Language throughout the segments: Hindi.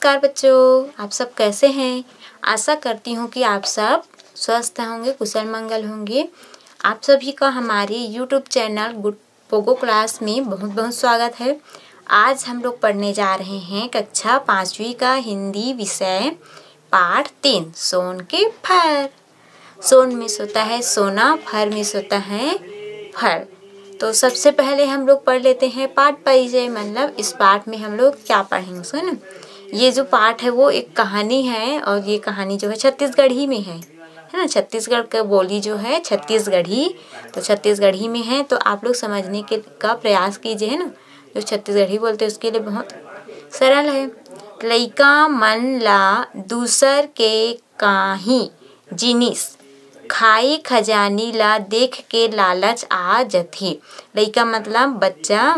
नमस्कार बच्चों, आप सब कैसे हैं। आशा करती हूँ कि आप सब स्वस्थ होंगे, कुशल मंगल होंगे। आप सभी का हमारे YouTube channel good Pogo class में बहुत बहुत स्वागत है। आज हम लोग पढ़ने जा रहे हैं कक्षा 5वीं का हिंदी विषय पाठ 3 सोन के फर। सोन में होता है सोना, फर में होता है फल। तो सबसे पहले हम लोग पढ़ लेते हैं पाठ परिचय। मतलब इस पाठ में हम लोग क्या पढ़ेंगे। सुन, ये जो पाठ है वो एक कहानी है और ये कहानी जो है छत्तीसगढ़ी में है ना। छत्तीसगढ़ का बोली जो है छत्तीसगढ़ी, तो छत्तीसगढ़ी में है। तो आप लोग समझने के का प्रयास कीजिए, है ना। जो छत्तीसगढ़ी बोलते हैं उसके लिए बहुत सरल है। लइका मन ला दूसर के काही जिनिस खाई खजानी ला देख के लालच आ जथे। लइका मतलब बच्चा,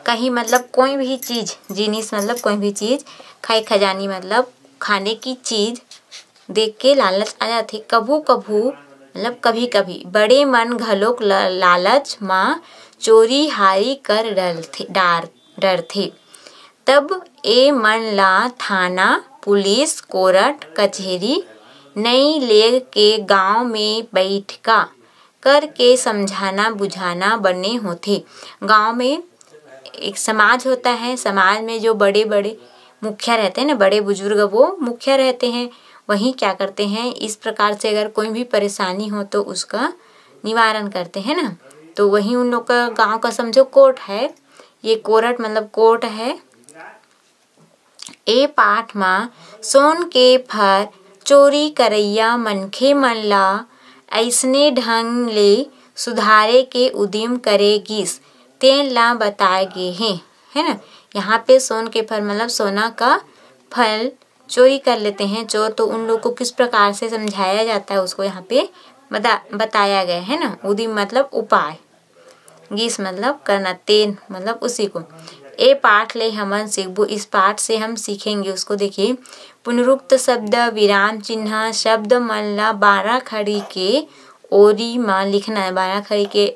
कहीं मतलब कोई भी चीज़, जिनिस मतलब कोई भी चीज़, खाई खजानी मतलब खाने की चीज़ देख के लालच आ जाथे। कभू कभू मतलब कभी कभी बड़े मन घलोक लालच माँ चोरी हारी कर डरथे। तब ए मन ला थाना पुलिस कोर्ट कचहरी नई ले के गांव में बैठका करके समझाना बुझाना बने होते। गांव में एक समाज होता है, समाज में जो बड़े बड़े मुखिया रहते हैं ना, बड़े बुजुर्ग वो मुखिया रहते हैं। वही क्या करते हैं, इस प्रकार से अगर कोई भी परेशानी हो तो उसका निवारण करते हैं ना। तो वही उन लोग का गांव का समझो कोर्ट है। ये कोर्ट मतलब कोर्ट है। ए पाठ में सोन के फर चोरी करैया मनखे मन ला अइसने ढंग ले सुधारे के उद्यम करेगिस तेन ला बताए गे हैं, है ना। यहाँ पे सोन के फल मतलब सोना का फल चोरी कर लेते हैं चोर, तो उन लोग को किस प्रकार से समझाया जाता है उसको यहाँ पे बताया गया है ना। उद्यम मतलब उपाय, गिस मतलब करना, तेन मतलब उसी को। ए पाठ ले हमन सीखबो, इस पाठ से हम सीखेंगे उसको। देखिए, पुनरुक्त शब्द विराम चिन्ह शब्द मन ला 12 खड़ी के ओरी में लिखना है, 12 खड़ी के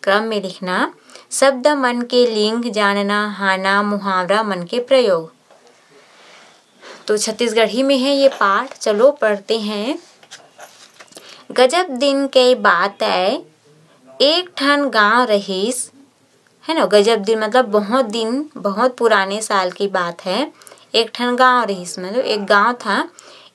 क्रम में लिखना। शब्द मन के लिंग जानना, हाना मुहावरा मन के प्रयोग। तो छत्तीसगढ़ी में है ये पाठ, चलो पढ़ते हैं। गजब दिन के बात है, एक ठन गांव रहीस, है ना। गजब दिन मतलब बहुत दिन, बहुत पुराने साल की बात है। एक ठन गांव रहीस मतलब एक गांव था।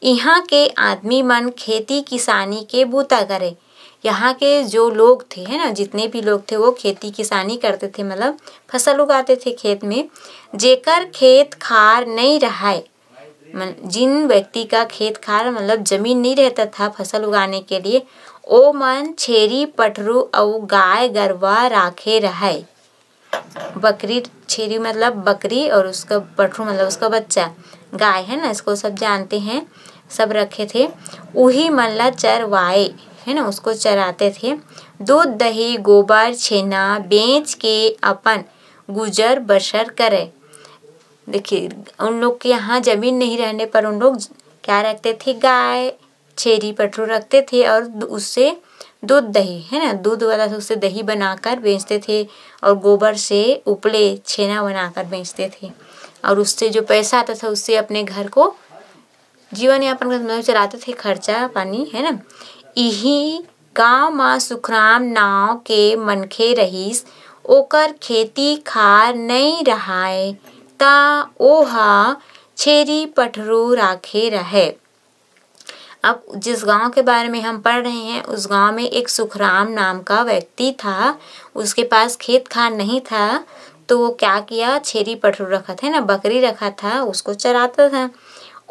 यहाँ के आदमी मन खेती किसानी के बूता करे। यहाँ के जो लोग थे, है ना, जितने भी लोग थे वो खेती किसानी करते थे, मतलब फसल उगाते थे खेत में। जेकर खेत खार नहीं रहाय, जिन व्यक्ति का खेत खार मतलब जमीन नहीं रहता था फसल उगाने के लिए, ओ मन छेरी पटरू और गाय गरवा राखे रहाय। बकरी, छेरी मतलब बकरी और उसका पटरू मतलब उसका बच्चा गाय, है ना, इसको सब जानते हैं, सब रखे थे। उही मन ला चरवाए, है ना, उसको चराते थे। दूध दही गोबर छेना बेच के अपन गुजर बसर करे। देखिए, उन लोग के यहाँ जमीन नहीं रहने पर उन लोग क्या रखते थे, गाय छेरी पटरू रखते थे और उससे दूध दही, है ना, दूध वाला से उससे दही बनाकर बेचते थे और गोबर से उपले छेना बनाकर बेचते थे। और उससे जो पैसा आता था उससे अपने घर को जीवन यापन कर चलाते थे, खर्चा पानी, है ना। इही गांव में सुखराम नाव के मनखे रहीस, ओकर खेती खार नहीं रहाय ता ओहा छेरी पटरू राखे रहे। अब जिस गांव के बारे में हम पढ़ रहे हैं उस गांव में एक सुखराम नाम का व्यक्ति था। उसके पास खेत खार नहीं था, तो वो क्या किया, छेरी पटरू रखा था ना, बकरी रखा था, उसको चराता था।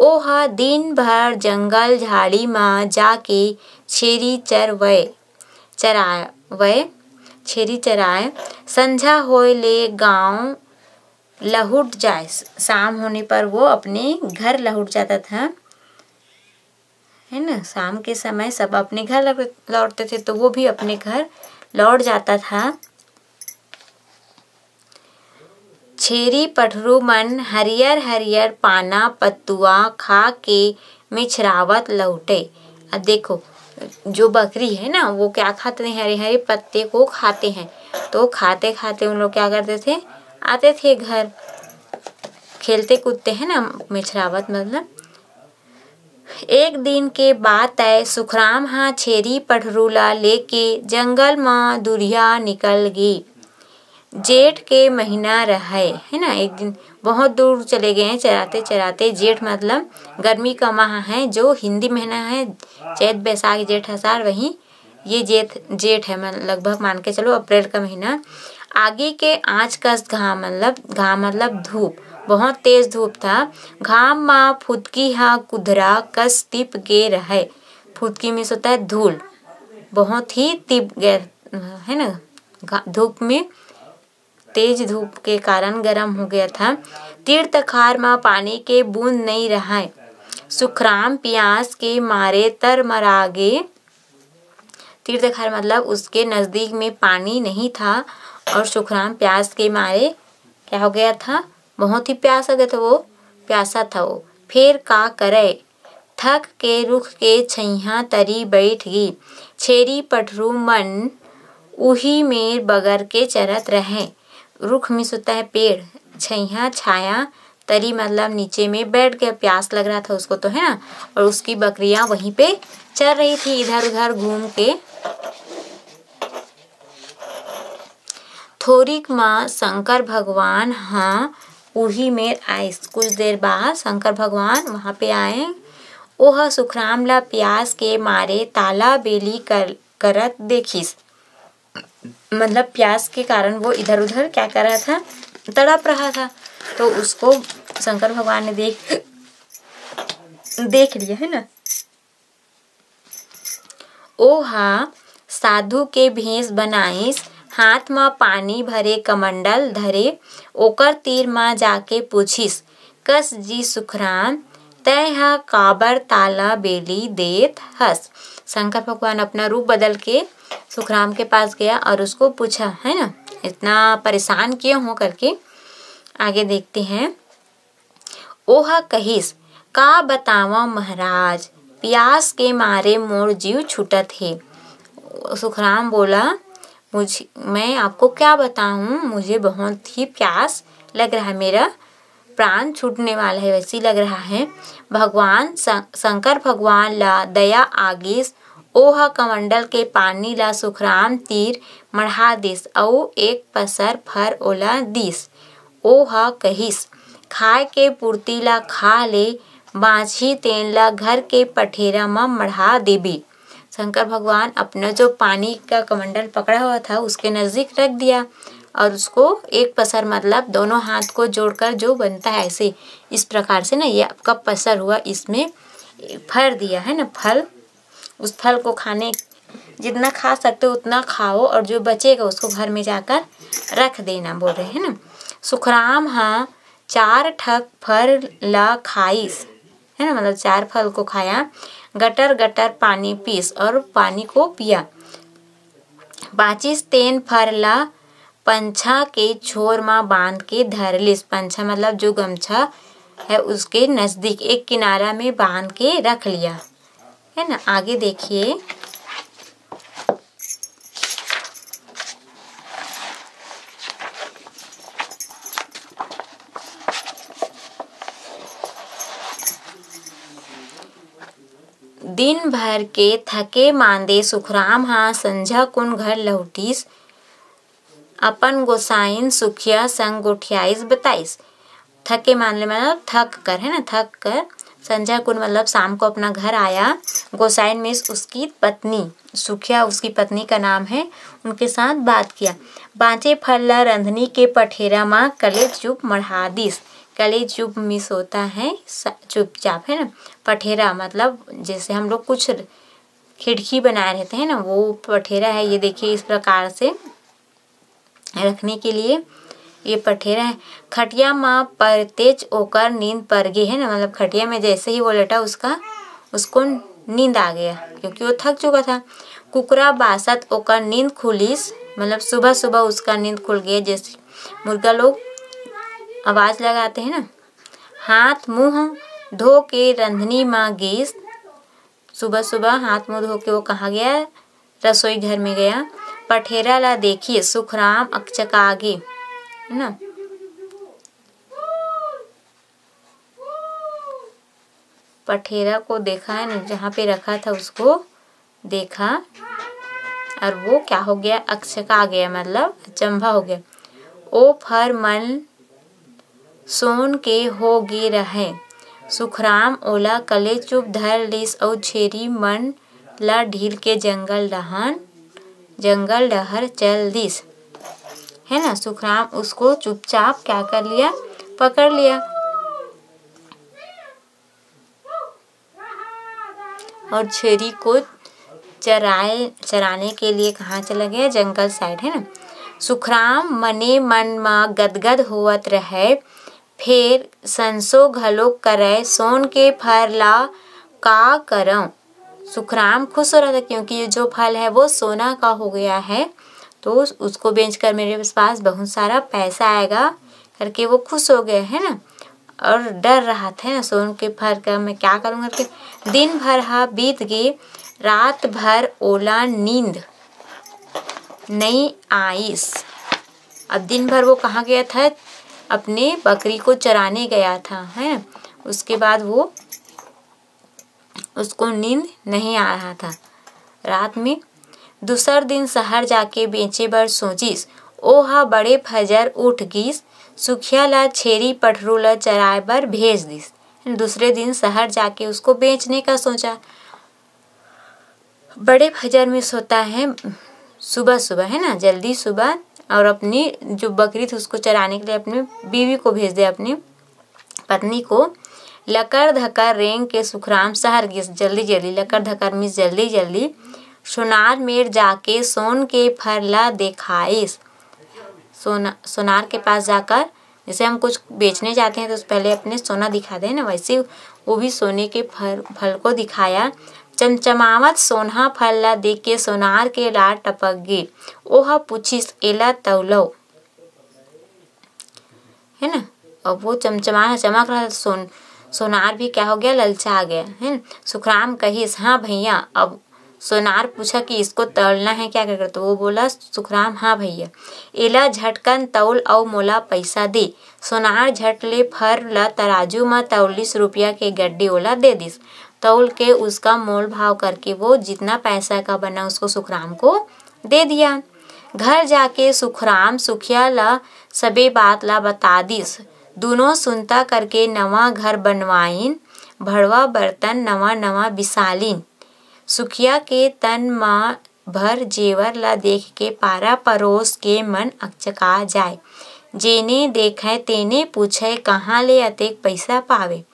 ओहा दिन भर जंगल झाड़ी में जाके छेरी चराए। संझा होए ले गांव लहुट जाए, शाम होने पर वो अपने घर लहुट जाता था, है ना। शाम के समय सब अपने घर लौटते थे, तो वो भी अपने घर लौट जाता था। छेरी पटरू मन हरियर हरियर पाना पत्तुआ खा के मिछरावत लौटे। अब देखो, जो बकरी है ना वो क्या खाते हैं, हरे हरे पत्ते को खाते हैं। तो खाते खाते उन लोग क्या करते थे, आते थे घर, खेलते कूदते हैं ना मिछरावत मतलब। एक दिन के बात है, सुखराम हा छेरी पठरू ला लेके जंगल म दुरिया निकल गे। जेठ के महीना रहे है ना, एक दिन बहुत दूर चले गए चराते चराते। जेठ मतलब गर्मी का माह है, जो हिंदी महीना है चैत बैसाख जेठ आषाढ़, वही ये जेठ है, लगभग मान के चलो अप्रैल का महीना। आगे के आँच कस घाम मतलब धूप, बहुत तेज धूप था। घाम मा फुदकी हा कुधरा कस तिप गे रहे। फुदकी में होता है धूल, बहुत ही तिप गए है ना, धूप में तेज धूप के कारण गर्म हो गया था। तीर तखार में पानी के बूंद नहीं रहा। सुखराम प्यास के मारे तरमरागे। तीर तखार मतलब उसके नजदीक में पानी नहीं था और सुखराम प्यास के मारे क्या हो गया था, बहुत ही प्यासा गया था, वो प्यासा था वो। फिर का करे, थक के रुख के छैया तरी बैठ गई। छेरी पठरू मन उही में बगर के चरत रहे। रुख में होता है पेड़, छैया छाया, तरी मतलब नीचे में बैठ गया, प्यास लग रहा था उसको तो है ना, और उसकी बकरियां वहीं पे चल रही थी इधर उधर घूम के। थोरिक माँ शंकर भगवान हाँ उही में आए। कुछ देर बाद शंकर भगवान वहाँ पे आए। ओह सुखराम ला प्यास के मारे ताला बेली करत देखिस। मतलब प्यास के कारण वो इधर उधर क्या कर रहा था, तड़प रहा था। तो उसको शंकर भगवान ने देख लिया है ना। ओहा साधु के भेष बनाइस, हाथ में पानी भरे कमंडल धरे। ओकर तीर में जाके पूछिस, कस जी सुखराम तय हा काबर ताला बेली देत हस। शंकर भगवान अपना रूप बदल के सुखराम के पास गया और उसको पूछा है ना, इतना परेशान क्यों हो करके। आगे देखते हैं। ओहा कहिस, का बतावा महाराज, प्यास के मारे मोर जीव छूटत है। सुखराम बोला, मैं आपको क्या बताऊं, मुझे बहुत ही प्यास लग रहा है, मेरा प्राण छूटने वाला है वैसी लग रहा है। भगवान शंकर भगवान ला दया आगिस। ओह कमंडल के पानी ला सुखराम तीर मढ़ा दिस अउ एक पसर फर ओला दिस। ओह कहिस, खाए के पूर्ति ला खा ले, बाछी तेन ला घर के पठेरा में मढ़ा देबी। शंकर भगवान अपना जो पानी का कमंडल पकड़ा हुआ था उसके नजदीक रख दिया और उसको एक पसर मतलब दोनों हाथ को जोड़कर जो बनता है ऐसे, इस प्रकार से ना ये आपका पसर हुआ, इसमें फल दिया है ना, फल। उस फल को खाने जितना खा सकते हो उतना खाओ और जो बचेगा उसको घर में जाकर रख देना बोल रहे हैं ना। सुखराम हाँ 4 ठक फल ला खाइस है ना, मतलब 4 फल को खाया। गटर गटर पानी पीस और पानी को पिया। बाचिस तेन फर ला पंछा के छोर में बांध के धर लिस। पंछा मतलब जो गमछा है उसके नजदीक एक किनारा में बांध के रख लिया है ना। आगे देखिए। दिन भर के थके मांदे सुखराम हाँ संझा कुन घर लौटिस। अपन गोसाइन सुखिया संग गोठियाइस बताइस। थके मानले मतलब थक कर है ना, थक कर। संझा कुन मतलब शाम को अपना घर आया। गोसाइन में उसकी पत्नी सुखिया, उसकी पत्नी का नाम है, उनके साथ बात किया। बाँचे फल ला रंधनी के पठेरा माँ कले चुप मढ़ा दिस। कले चुप मिस होता है चुपचाप है ना। पठेरा मतलब जैसे हम लोग कुछ खिड़की बनाए रहते हैं ना, वो पठेरा है। ये देखिए इस प्रकार से रखने के लिए ये पठेरा है। खटिया माँ परतेज ओकर नींद पर गई है ना, मतलब खटिया में जैसे ही वो लेटा उसको नींद आ गया क्योंकि वो थक चुका था। कुकरा बासत ओकर नींद खुलिस, मतलब सुबह सुबह उसका नींद खुल गया, जैसे मुर्गा लोग आवाज़ लगाते हैं ना। हाथ मुँह धो के रंधनी माँ गीस। सुबह सुबह हाथ मुँह धो के वो कहाँ गया, रसोई घर में गया। पठेरा ला देखिए सुखराम अकचका आगे है ना। पठेरा को देखा है ना, जहाँ पे रखा था उसको देखा और वो क्या हो गया, अचका गया, मतलब अचंभा हो गया। ओ फर मन सोन के हो गे रहे, सुखराम ओला कले चुप धर लिस अउ छेरी मन ला ढील के जंगल डहर चल दिस, है ना। सुखराम उसको चुपचाप क्या कर लिया, पकड़ लिया और छेरी को चराने के लिए कहाँ चला गया, जंगल साइड, है ना। सुखराम मने मन मा गदगद होवत रहे, फिर संसो घलोक करे, सोन के फर ला का करऊं। सुखराम खुश हो रहा था क्योंकि ये जो फल है वो सोना का हो गया है, तो उसको बेचकर मेरे पास बहुत सारा पैसा आएगा करके वो खुश हो गए, है ना। और डर रहा था ना, सोन के फल का मैं क्या करूँगा करके। दिन भर हा बीत गए, रात भर ओला नींद नहीं आईस। अब दिन भर वो कहाँ गया था, अपने बकरी को चराने गया था, है। उसके बाद वो उसको नींद नहीं आ रहा था रात में। दूसर दिन शहर जाके बेचे बर सोचिस, ओहा बड़े फजर उठ गिस, सुखिया ला छेरी पठरू ला चराए बर भेज दिस। दूसरे दिन शहर जाके उसको बेचने का सोचा। बड़े फजर में सोता है, सुबह सुबह, है ना, जल्दी सुबह, और अपनी जो बकरी थी उसको चराने के लिए अपनी बीवी को भेज दे, अपनी पत्नी को। लकर धकर रेंग के सुखराम शहर गिस, जल्दी जल्दी, लकर धकर मीन्स जल्दी जल्दी। सोनार मेर जाके सोन के फर ला देखाइस। सोनार के पास जाकर, जैसे हम कुछ बेचने जाते हैं तो पहले अपने सोना दिखा दें ना, वैसे वो भी सोने के फल को दिखाया। चमचमावत सोना फल ला देख के सोनार के लार टपक गे, ओहा पूछिस एला तौलो, है ना। अब वो चमक रहा, सोनार भी क्या हो गया, ललचा गया, है ना। सुखराम कहिस, हाँ भैया। अब सोनार पूछा कि इसको तौलना है क्या कर, तो वो बोला सुखराम, हाँ भैया। एला झटकन तौल अउ मोला पैसा दे। सोनार झट ले फर ला तराजू में 43 रुपया के गड्डी ओला दे दिस। तौल के उसका मोल भाव करके वो जितना पैसा का बना उसको सुखराम को दे दिया। घर जाके सुखराम सुखिया ला सबे बात ला बता दिस। दोनों सुनता करके नवा घर बनवाइन, भड़वा बर्तन नवा नवा बिसालिन। सुखिया के तन मा भर जेवर ला देख के पारा पड़ोस के मन अचका जाए। जेने देखे तेने पूछे, कहाँ ले अतेक पैसा पावे।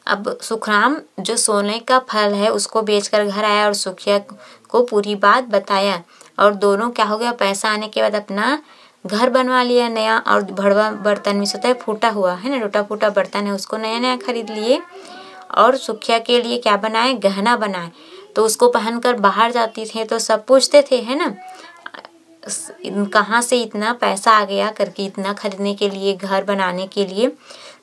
अब सुखराम जो सोने का फल है उसको बेचकर घर आया और सुखिया को पूरी बात बताया, और दोनों क्या हो गया, पैसा आने के बाद अपना घर बनवा लिया नया। और भड़वा बर्तन में सोता है फूटा हुआ, है ना, टूटा फूटा बर्तन है, उसको नया नया खरीद लिए। और सुखिया के लिए क्या बनाए, गहना बनाए। तो उसको पहनकर बाहर जाती थी तो सब पूछते थे, है ना, कहाँ से इतना पैसा आ गया करके, इतना खरीदने के लिए, घर बनाने के लिए।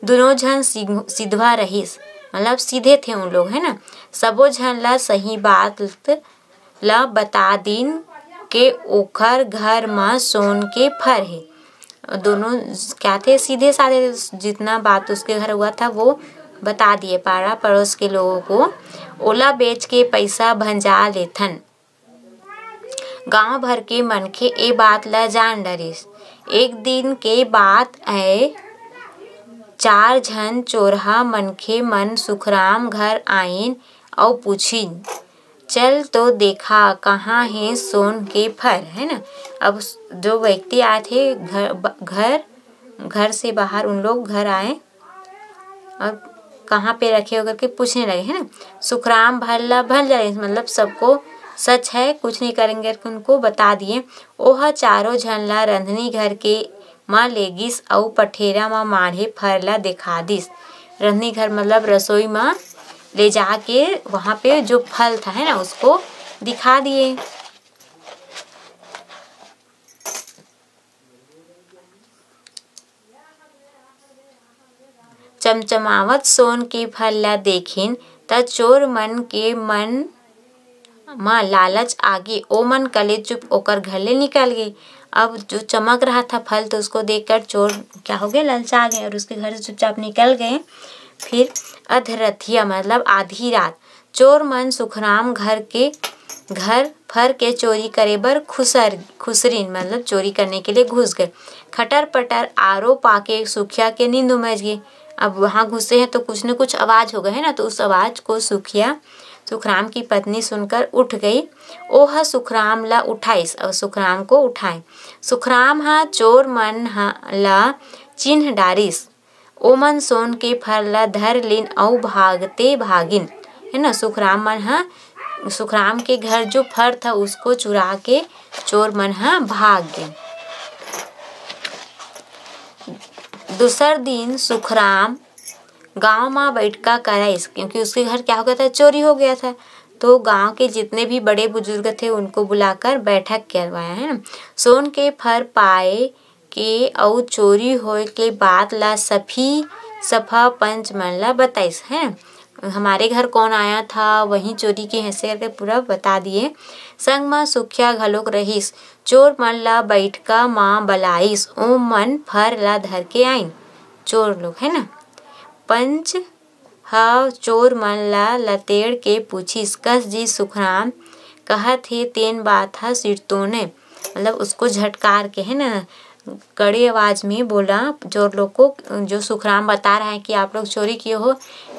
दोनों जन सिधवा रहीस, मतलब सीधे थे उन लोग, है ना। सबो जन ला सही बात ला बता दिन के ओखर घर में सोन के फर है। दोनों क्या थे, सीधे साधे, जितना बात उसके घर हुआ था वो बता दिए पारा पड़ोस के लोगों को। ओला बेच के पैसा भंजा लेथन। गांव भर के मनखे ए बात ला जान डरिस। एक दिन के बात है, 4 झन चोरहा मनखे मन सुखराम घर आइन और पूछिन, चल तो देखा कहाँ है सोन के फर, है ना। अब जो व्यक्ति आए थे घर से बाहर, उन लोग घर आए और कहाँ पे रखे हो करके पूछने लगे, है ना। सुखराम भल जाए, मतलब सबको सच है, कुछ नहीं करेंगे, उनको बता दिए। ओहा चारों झन ला रंधनी घर के माँ ले गिस अउ पठेरा माँ माढ़े फर ला दिखा दिस। रंधनी घर मतलब रसोई माँ ले जाके वहाँ पे जो फल था, है ना, उसको दिखा दिए। चमचमावत सोन के फल ला देखिन त चोर मन के मन माँ लालच आगे, ओ मन कले चुप ओकर घर ले निकल गए। अब जो चमक रहा था फल तो उसको देखकर चोर क्या हो गए, ललचा गए और उसके घर से चुपचाप निकल गए। फिर अधरथिया मतलब आधी रात। चोर मन सुखराम घर फर के चोरी करे बर खुसरीन मतलब चोरी करने के लिए घुस गए। खटर पटर आरो पाके सुखिया के नींद उमज गई। अब वहाँ घुसे हैं तो कुछ न कुछ आवाज़ हो गए है ना, तो उस आवाज़ को सुखराम की पत्नी सुनकर उठ गई। ओह सुखराम ला उठाइस और सुखराम को उठाए। सुखराम हा चोर मन ला चिन्ह डारिस। ओमन सोन के फर ला धर लिन अउ भागते भागिन है ना। सुखराम के घर जो फर था उसको चुरा के चोर मन भाग गए। दूसर दिन सुखराम गांव में बैठका कराइस, क्योंकि उसके घर क्या हो गया था, चोरी हो गया था। तो गांव के जितने भी बड़े बुजुर्ग थे उनको बुलाकर बैठक करवाया है ना। सोन के फर पाए के अउ चोरी होए के बात ला सफा पंच मन ला बताइस है। हमारे घर कौन आया था, वही चोरी के हिस्से करके पूरा बता दिए। संग में सुखिया घलोक रहिस। चोर मन ला बैठका माँ बलाइस। ओ मन फर ला धर के आइन चोर लोग है ना। पंच चोर मन ला लतेड़ के पूछिस, कस जी सुखराम कहत हे तेन बात हा सिरतोने मतलब उसको झटकार के है ना, कड़ी आवाज में बोला चोर लोग को। जो सुखराम बता रहा है कि आप लोग चोरी किए हो,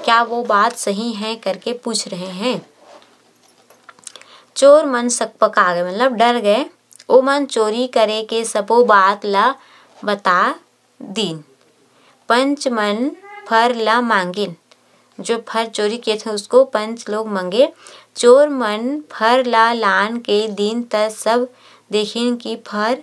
क्या वो बात सही है करके पूछ रहे हैं। चोर मन सकपका गए मतलब डर गए। ओ मन चोरी करे के सबो बात ला बता दीन। पंच मन फर ला मांगिन, जो फर चोरी किए थे उसको पंच लोग मांगे। चोर मन फर ला लान के दिन तक सब देखिन कि फर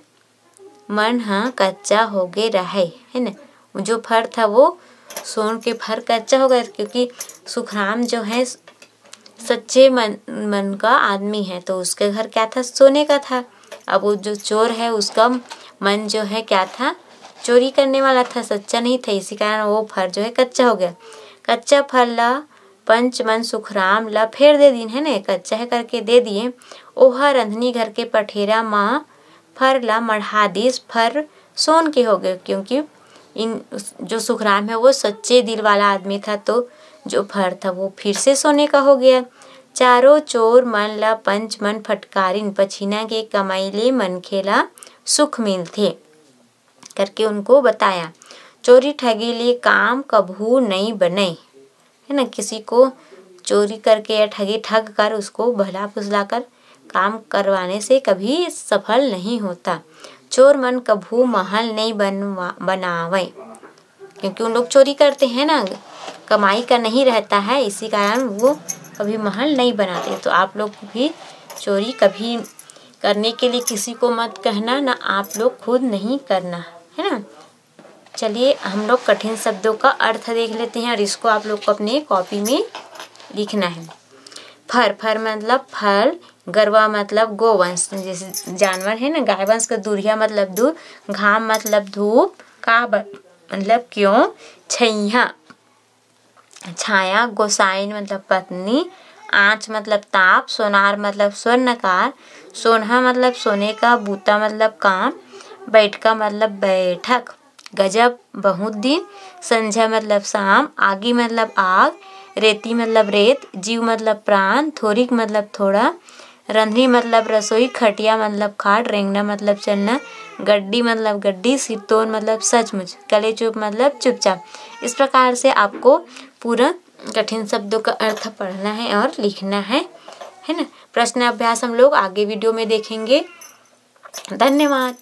मन कच्चा हो गए रहे है ना। जो फर था वो सोन के फर कच्चा हो गया, क्योंकि सुखराम जो है सच्चे मन का आदमी है, तो उसके घर क्या था, सोने का था। अब वो जो चोर है उसका मन जो है क्या था, चोरी करने वाला था, सच्चा नहीं था। इसी कारण वो फर जो है कच्चा हो गया। कच्चा फल ला पंच मन सुखराम ला फेर दे दीन है ना, कच्चा है करके दे दिए। ओहा रंधनी घर के पठेरा माँ फर ला मढ़ा दिस। फर सोन के हो गए, क्योंकि जो सुखराम है वो सच्चे दिल वाला आदमी था, तो जो फर था वो फिर से सोने का हो गया। चारों चोर मन ला पंच मन फटकारिन, पछीना के कमाईले मनखे ला सुख मिलथे करके उनको बताया। चोरी ठगी ले काम कभू नहीं बने है ना। किसी को चोरी करके या ठग कर उसको भला फुसला कर काम करवाने से कभी सफल नहीं होता। चोर मन कभू महल नहीं बनावे, क्योंकि उन लोग चोरी करते हैं ना, कमाई का नहीं रहता है, इसी कारण वो कभी महल नहीं बनाते। तो आप लोग भी चोरी कभी करने के लिए किसी को मत कहना, ना आप लोग खुद नहीं करना है ना। चलिए हम लोग कठिन शब्दों का अर्थ देख लेते हैं और इसको आप लोग को अपने कॉपी में लिखना है। फर मतलब फल, गरवा मतलब गोवंश जैसे जानवर है ना, गाय वंश का दूरिया मतलब दूर, घाम मतलब धूप, का मतलब क्यों, छैया छाया, गोसाइन मतलब पत्नी, आँच मतलब ताप, सोनार मतलब स्वर्णकार, सोनहा मतलब सोने का, बूता मतलब काम, बैठका मतलब बैठक, गजब बहुत दिन, संझा मतलब शाम, आगी मतलब आग, रेती मतलब रेत, जीव मतलब प्राण, थोरिक मतलब थोड़ा, रंधनी मतलब रसोई, खटिया मतलब खाट, रेंगना मतलब चलना, गड्डी मतलब गड्डी, सिरतोन मतलब सचमुच, गले चुप मतलब चुपचाप। इस प्रकार से आपको पूरा कठिन शब्दों का अर्थ पढ़ना है और लिखना है ना। प्रश्न अभ्यास हम लोग आगे वीडियो में देखेंगे। धन्यवाद।